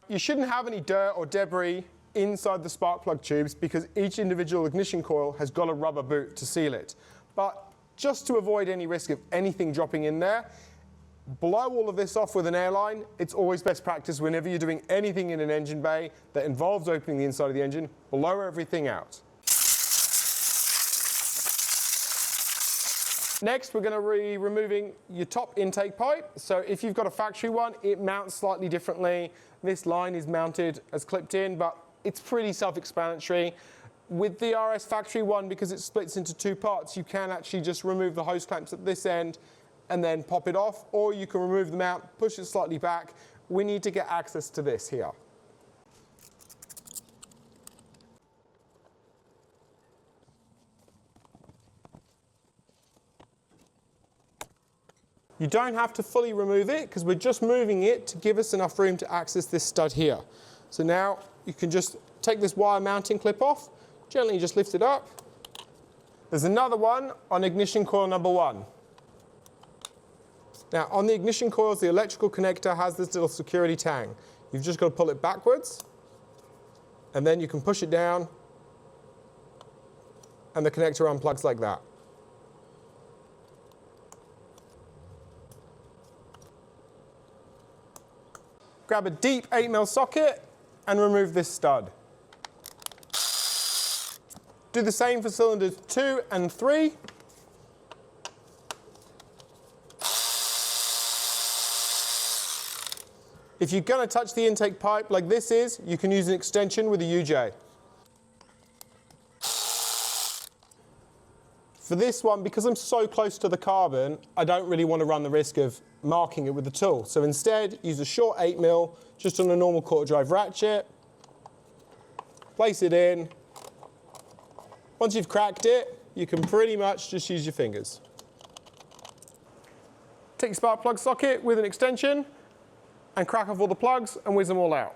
You shouldn't have any dirt or debris inside the spark plug tubes because each individual ignition coil has got a rubber boot to seal it. But just to avoid any risk of anything dropping in there, blow all of this off with an airline. It's always best practice whenever you're doing anything in an engine bay that involves opening the inside of the engine, blow everything out. Next, we're going to be removing your top intake pipe. So if you've got a factory one, it mounts slightly differently. This line is mounted as clipped in, but it's pretty self-explanatory. With the RS factory one, because it splits into two parts, you can actually just remove the hose clamps at this end and then pop it off, or you can remove the mount, push it slightly back. We need to get access to this here. You don't have to fully remove it because we're just moving it to give us enough room to access this stud here. So now you can just take this wire mounting clip off, gently just lift it up. There's another one on ignition coil number 1. Now on the ignition coils, the electrical connector has this little security tang. You've just got to pull it backwards and then you can push it down and the connector unplugs like that. Grab a deep 8mm socket and remove this stud. Do the same for cylinders 2 and 3. If you're going to touch the intake pipe like this is, you can use an extension with a UJ. For this one, because I'm so close to the carbon, I don't really want to run the risk of marking it with the tool. So instead, use a short 8mm, just on a normal quarter drive ratchet. Place it in. Once you've cracked it, you can pretty much just use your fingers. Take your spark plug socket with an extension and crack off all the plugs and whiz them all out.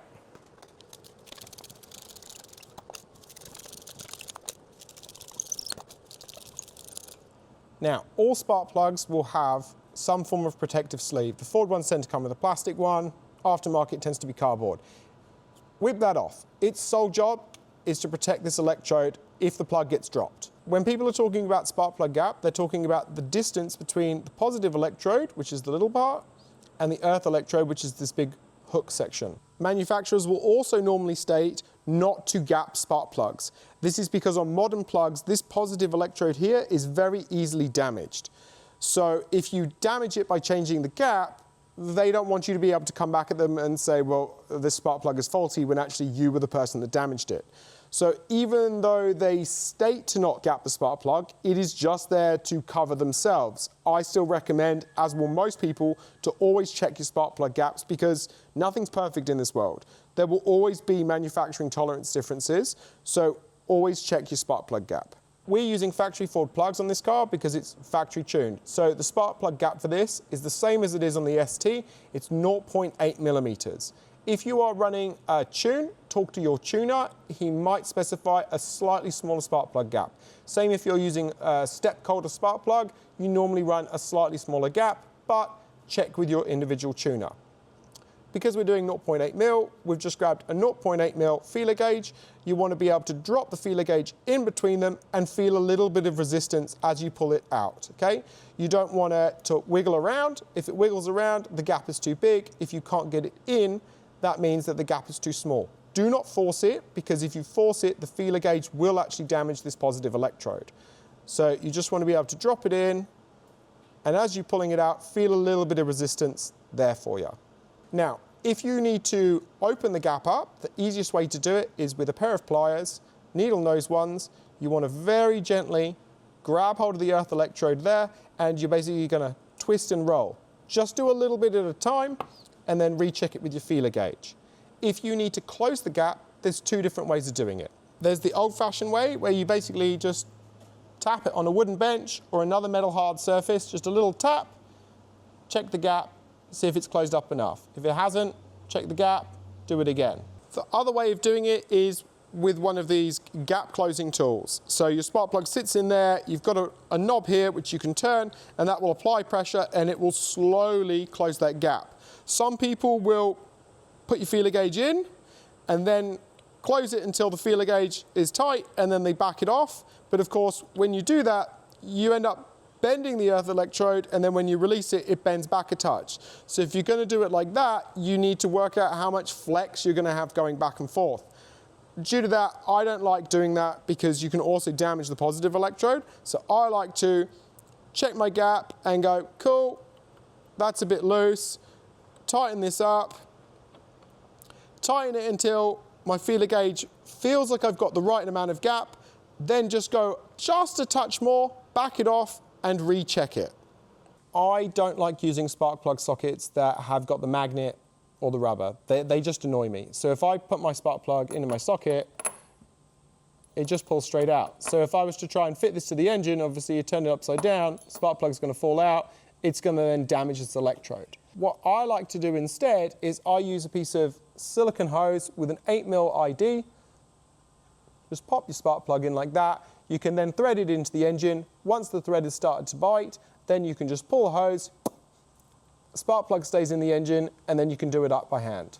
Now, all spark plugs will have some form of protective sleeve. The Ford ones tend to come with a plastic one. Aftermarket tends to be cardboard. Whip that off. Its sole job is to protect this electrode if the plug gets dropped. When people are talking about spark plug gap, they're talking about the distance between the positive electrode, which is the little part, and the earth electrode, which is this big hook section. Manufacturers will also normally state not to gap spark plugs. This is because on modern plugs, this positive electrode here is very easily damaged. So if you damage it by changing the gap, they don't want you to be able to come back at them and say, well, this spark plug is faulty, when actually you were the person that damaged it. So even though they state to not gap the spark plug, it is just there to cover themselves. I still recommend, as will most people, to always check your spark plug gaps because nothing's perfect in this world. There will always be manufacturing tolerance differences, so always check your spark plug gap. We're using factory Ford plugs on this car because it's factory tuned. So the spark plug gap for this is the same as it is on the ST. It's 0.8 millimeters. If you are running a tune, talk to your tuner. He might specify a slightly smaller spark plug gap. Same if you're using a step colder spark plug, you normally run a slightly smaller gap, but check with your individual tuner. Because we're doing 0.8 mil, we've just grabbed a 0.8 mil feeler gauge. You want to be able to drop the feeler gauge in between them and feel a little bit of resistance as you pull it out, okay? You don't want it to wiggle around. If it wiggles around, the gap is too big. If you can't get it in, that means that the gap is too small. Do not force it, because if you force it, the feeler gauge will actually damage this positive electrode. So you just want to be able to drop it in, and as you're pulling it out, feel a little bit of resistance there for you. Now, if you need to open the gap up, the easiest way to do it is with a pair of pliers, needle nose ones. You want to very gently grab hold of the earth electrode there, and you're basically going to twist and roll. Just do a little bit at a time, and then recheck it with your feeler gauge. If you need to close the gap, there's two different ways of doing it. There's the old-fashioned way, where you basically just tap it on a wooden bench or another metal hard surface, just a little tap, check the gap, see if it's closed up enough. If it hasn't, check the gap, do it again. The other way of doing it is with one of these gap closing tools. So your spark plug sits in there, you've got a knob here which you can turn, and that will apply pressure and it will slowly close that gap. Some people will put your feeler gauge in and then close it until the feeler gauge is tight and then they back it off. But of course, when you do that, you end up bending the earth electrode, and then when you release it, it bends back a touch. So if you're going to do it like that, you need to work out how much flex you're going to have going back and forth. Due to that, I don't like doing that because you can also damage the positive electrode. So I like to check my gap and go, cool, that's a bit loose, tighten this up, tighten it until my feeler gauge feels like I've got the right amount of gap, then just go just a touch more, back it off, and recheck it. I don't like using spark plug sockets that have got the magnet or the rubber. They just annoy me. So if I put my spark plug into my socket, it just pulls straight out. So if I was to try and fit this to the engine, obviously you turn it upside down, spark plug's going to fall out, it's going to then damage its electrode. What I like to do instead is I use a piece of silicone hose with an 8mm ID. Just pop your spark plug in like that. You can then thread it into the engine. Once the thread has started to bite, then you can just pull the hose, the spark plug stays in the engine, and then you can do it up by hand.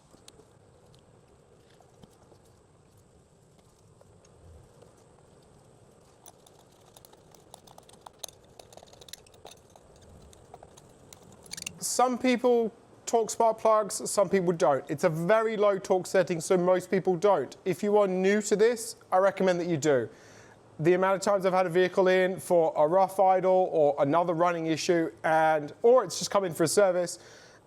Some people torque spark plugs, some people don't. It's a very low torque setting, so most people don't. If you are new to this, I recommend that you do. The amount of times I've had a vehicle in for a rough idle or another running issue, or it's just come in for a service,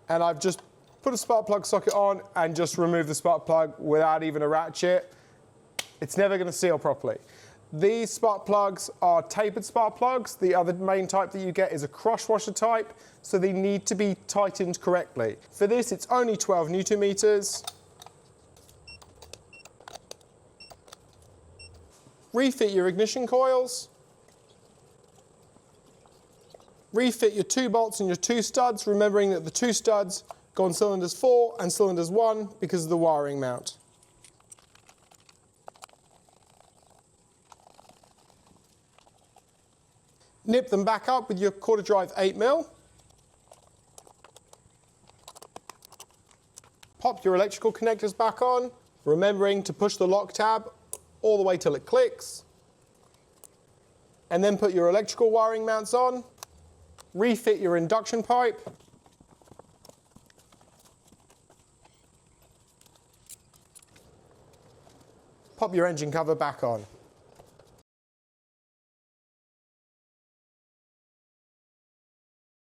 and I've just put a spark plug socket on and just removed the spark plug without even a ratchet, it's never going to seal properly. These spark plugs are tapered spark plugs. The other main type that you get is a cross washer type, so they need to be tightened correctly. For this, it's only 12 Newton meters. Refit your ignition coils. Refit your 2 bolts and your 2 studs, remembering that the 2 studs go on cylinders 4 and cylinders 1 because of the wiring mount. Nip them back up with your quarter drive 8mm. Pop your electrical connectors back on, remembering to push the lock tab all the way till it clicks. And then put your electrical wiring mounts on. Refit your induction pipe. Pop your engine cover back on.